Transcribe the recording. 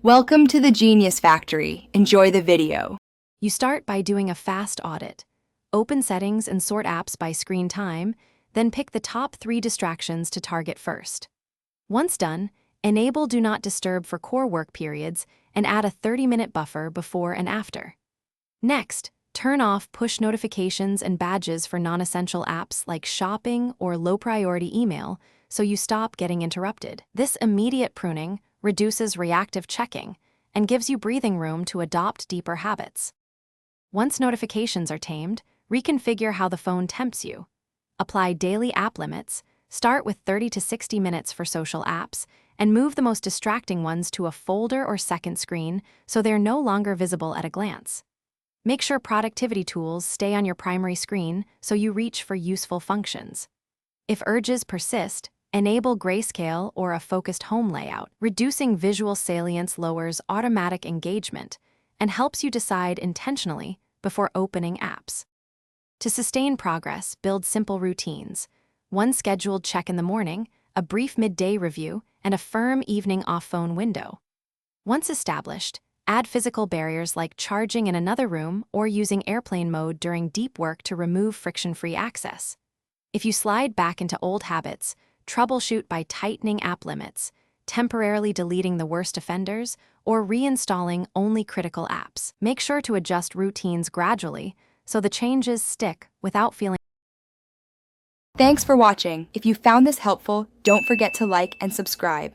Welcome to the Genius Factory. Enjoy the video. You start by doing a fast audit. Open settings and sort apps by screen time, then pick the top 3 distractions to target first. Once done, enable Do Not Disturb for core work periods and add a 30-minute buffer before and after. Next, turn off push notifications and badges for non-essential apps like shopping or low-priority email so you stop getting interrupted. This immediate pruning reduces reactive checking and gives you breathing room to adopt deeper habits. Once notifications are tamed, reconfigure how the phone tempts you. Apply daily app limits, start with 30 to 60 minutes for social apps, and move the most distracting ones to a folder or second screen so they're no longer visible at a glance. Make sure productivity tools stay on your primary screen so you reach for useful functions. If urges persist, enable grayscale or a focused home layout. Reducing visual salience lowers automatic engagement and helps you decide intentionally before opening apps. To sustain progress, build simple routines. One scheduled check in the morning, a brief midday review, and a firm evening off-phone window. Once established, add physical barriers like charging in another room or using airplane mode during deep work to remove friction-free access. If you slide back into old habits, troubleshoot by tightening app limits, temporarily deleting the worst offenders, or reinstalling only critical apps. Make sure to adjust routines gradually so the changes stick without feeling. Thanks for watching. If you found this helpful, don't forget to like and subscribe.